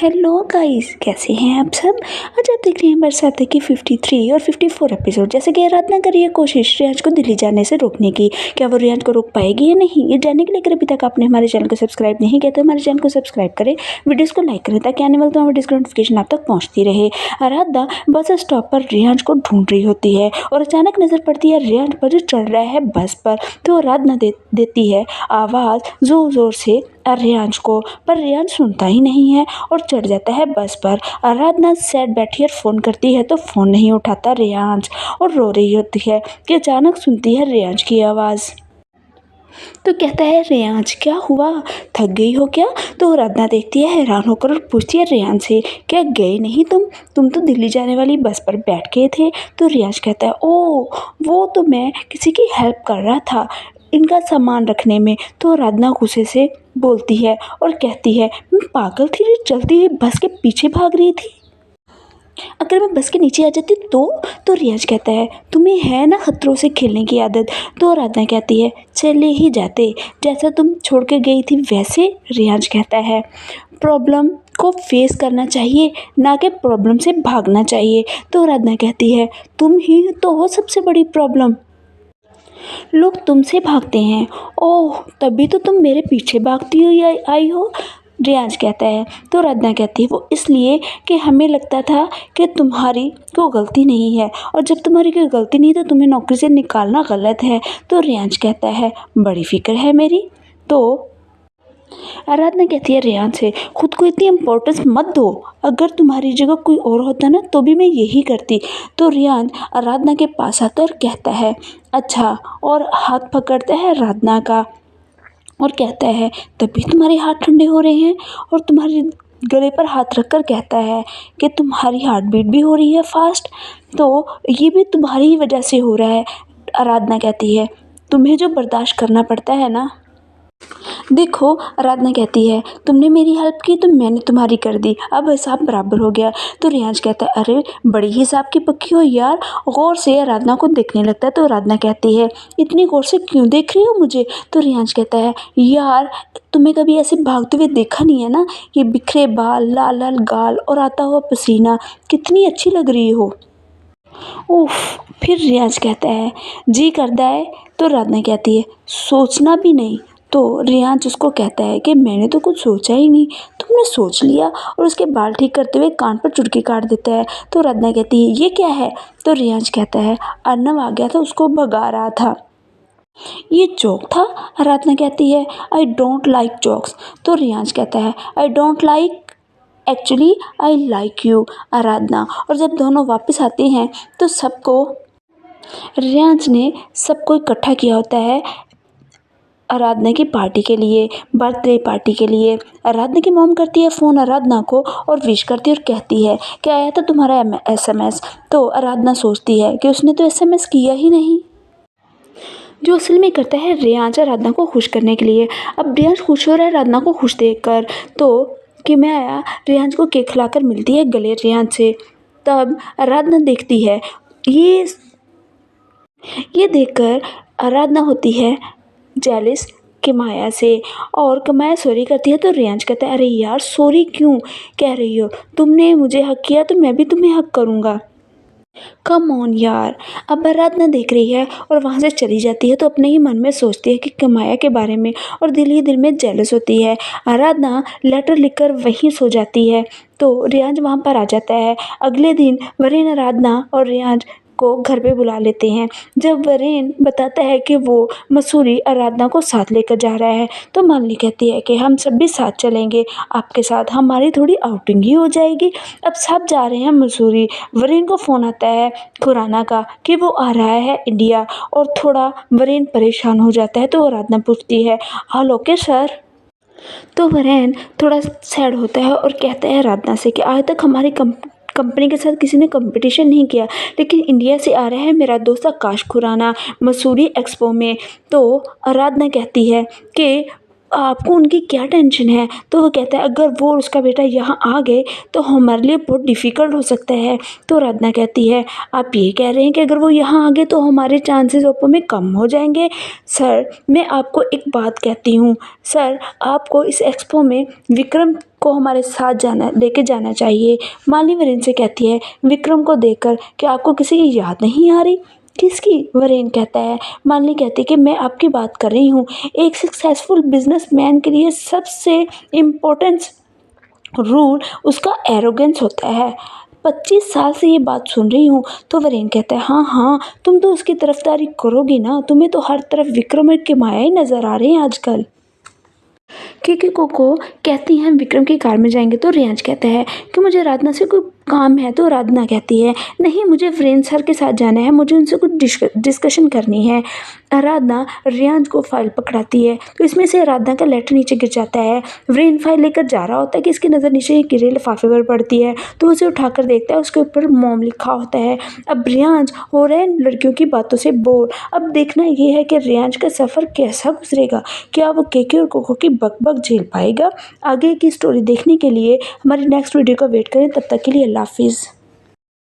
Hello guys, कैसे हैं आप सब। आज आप देख रहे हैं बरसाते की 53 और 54 एपिसोड। जैसे कि आराधना कर रही है कोशिश रियाज को दिल्ली जाने से रोकने की। क्या वो रियाज को रोक पाएगी या नहीं, ये जानने के लिए अगर अभी तक आपने हमारे चैनल को सब्सक्राइब नहीं किया तो हमारे चैनल को सब्सक्राइब करें, वीडियोज़ को लाइक करें ताकि आने वाले तो वीडियोज़ की नोटिफिकेशन आप तक पहुँचती रहे। आराधना बस स्टॉप पर रियाज को ढूंढ रही होती है और अचानक नजर पड़ती है रियाज पर जो चढ़ रहा है बस पर। तो आराधना देती है आवाज़ जोर जोर से रियाज को, पर रियाज सुनता ही नहीं है और चढ़ जाता है बस पर। आराधना सेट बैठी और फ़ोन करती है तो फ़ोन नहीं उठाता रियाज और रो रही होती है कि अचानक सुनती है रियाज की आवाज़। तो कहता है रियाज क्या हुआ, थक गई हो क्या। तो आराधना देखती है हैरान होकर और पूछती है रियाज से, क्या गए नहीं तुम तो दिल्ली जाने वाली बस पर बैठ गए थे। तो रियाज कहता है ओ वो तो मैं किसी की हेल्प कर रहा था इनका सामान रखने में। तो आराधना गुस्से से बोलती है और कहती है मैं पागल थी जो चलती हुई बस के पीछे भाग रही थी, अगर मैं बस के नीचे आ जाती तो रियाज कहता है तुम्हें है ना खतरों से खेलने की आदत। तो आराधना कहती है चले ही जाते, जैसा तुम छोड़ के गई थी वैसे। रियाज कहता है प्रॉब्लम को फेस करना चाहिए ना कि प्रॉब्लम से भागना चाहिए। तो आराधना कहती है तुम ही तो हो सबसे बड़ी प्रॉब्लम, लोग तुमसे भागते हैं। ओह तभी तो तुम मेरे पीछे भागती हुई आई हो। रियाज कहता है तो आराधना कहती है वो इसलिए कि हमें लगता था कि तुम्हारी कोई गलती नहीं है और जब तुम्हारी कोई गलती नहीं तो तुम्हें नौकरी से निकालना गलत है। तो रियाज कहता है बड़ी फिक्र है मेरी। तो आराधना कहती है रियाज से खुद को इतनी इम्पोर्टेंस मत दो, अगर तुम्हारी जगह कोई और होता ना तो भी मैं यही करती। तो रियाज आराधना के पास आता और कहता है अच्छा, और हाथ पकड़ता है आराधना का और कहता है तभी तुम्हारे हाथ ठंडे हो रहे हैं, और तुम्हारे गले पर हाथ रखकर कहता है कि तुम्हारी हार्ट बीट भी हो रही है फास्ट, तो ये भी तुम्हारी ही वजह से हो रहा है। आराधना कहती है तुम्हें जो बर्दाश्त करना पड़ता है ना, देखो। आराधना कहती है तुमने मेरी हेल्प की तो मैंने तुम्हारी कर दी, अब हिसाब बराबर हो गया। तो रियाज कहता है अरे बड़ी हिसाब की पक्की हो यार। गौर से आराधना को देखने लगता है। तो आराधना कहती है इतनी गौर से क्यों देख रही हो मुझे। तो रियाज कहता है यार तुम्हें कभी ऐसे भागते हुए देखा नहीं है ना, ये बिखरे बाल, लाल लाल गाल और आता हुआ पसीना, कितनी अच्छी लग रही हो। उफ। फिर रियाज कहता है जी करता है। तो आराधना कहती है सोचना भी नहीं। तो रियाज उसको कहता है कि मैंने तो कुछ सोचा ही नहीं, तुमने सोच लिया, और उसके बाल ठीक करते हुए कान पर चुटकी काट देता है। तो आराधना कहती है ये क्या है। तो रियाज कहता है अर्नब आ गया था उसको भगा रहा था, ये जोक था। आराधना कहती है आई डोंट लाइक जोक्स। तो रियाज कहता है I don't like actually I like you Aradhana. और जब दोनों वापस आते हैं तो रियाज ने सबको इकट्ठा किया होता है आराधना की पार्टी के लिए, बर्थडे पार्टी के लिए। आराधना की मॉम करती है फ़ोन आराधना को और विश करती है और कहती है कि आया था तुम्हारा SMS। तो आराधना सोचती है कि उसने तो SMS किया ही नहीं, जो असल में करता है रियाज आराधना को खुश करने के लिए। अब रियाज खुश हो रहा है आराधना को खुश देखकर, तो कि मैं आया रियाज को केक खिलाकर मिलती है गले रियाज से। तब आराधना देखती है ये देखकर आराधना होती है जेलिस किमाया से, और किमाया सॉरी करती है। तो रियाज कहता है अरे यार सॉरी क्यों कह रही हो, तुमने मुझे हक किया तो मैं भी तुम्हें हक करूँगा, कम ऑन यार। अब आराधना देख रही है और वहाँ से चली जाती है तो अपने ही मन में सोचती है कि किमाया के बारे में, और दिल ही दिल में जेलस होती है। आराधना लेटर लिखकर वहीं सो जाती है। तो रियाज वहाँ पर आ जाता है। अगले दिन वरेन आराधना और रियाज को घर पे बुला लेते हैं। जब वरेन बताता है कि वो मसूरी आराधना को साथ लेकर जा रहा है तो मालिनी कहती है कि हम सब भी साथ चलेंगे आपके साथ, हमारी थोड़ी आउटिंग ही हो जाएगी। अब सब जा रहे हैं मसूरी। वरेन को फ़ोन आता है खुराना का कि वो आ रहा है इंडिया, और थोड़ा वरेन परेशान हो जाता है। तो आराधना पूछती है हाल ओके सर। तो वरेन थोड़ा सैड होता है और कहता है आराधना से कि आज तक हमारी कंपनी के साथ किसी ने कंपटीशन नहीं किया, लेकिन इंडिया से आ रहा है मेरा दोस्त आकाश खुराना मसूरी एक्सपो में। तो आराधना कहती है कि आपको उनकी क्या टेंशन है। तो वो कहता है अगर वो और उसका बेटा यहाँ आ गए तो हमारे लिए बहुत डिफ़िकल्ट हो सकता है। तो आराधना कहती है आप ये कह रहे हैं कि अगर वो यहाँ आ गए तो हमारे चांसेस ओपो में कम हो जाएंगे। सर मैं आपको एक बात कहती हूँ, सर आपको इस एक्सपो में विक्रम को हमारे साथ लेके जाना चाहिए। मालिनी वरेन से कहती है विक्रम को देखकर कि आपको किसी की याद नहीं आ रही। किसकी? वरेन कहता है। मालिनी कहती है कि मैं आपकी बात कर रही हूँ। एक सक्सेसफुल बिजनेसमैन के लिए सबसे इम्पोर्टेंट रूल उसका एरोगेंस होता है। 25 साल से ये बात सुन रही हूँ। तो वरेन कहता है हाँ हाँ, तुम तो उसकी तरफदारी करोगी ना, तुम्हें तो हर तरफ विक्रम के माया ही नजर आ रहे हैं आजकल। क्योंकि कोको कहती हैं विक्रम की कार में जाएंगे तो रियांश कहता है कि मुझे राधना से कोई काम है। तो राधना कहती है नहीं, मुझे वरेन सर के साथ जाना है, मुझे उनसे कुछ डिस्कशन करनी है। राधना रियांश को फाइल पकड़ाती है तो इसमें से राधना का लेटर नीचे गिर जाता है। वरेन फाइल लेकर जा रहा होता है कि इसकी नज़र नीचे गिरे लिफाफे पर पड़ती है तो उसे उठाकर देखता है, उसके ऊपर मॉम लिखा होता है। अब रियांश हो रहा है लड़कियों की बातों से बोर। अब देखना ये है कि रियांश का सफ़र कैसा गुजरेगा, क्या वो केके और कोको की बकबक झेल पाएगा। आगे की स्टोरी देखने के लिए हमारी नेक्स्ट वीडियो का वेट करें। तब तक के लिए अल्लाह हाफिज़।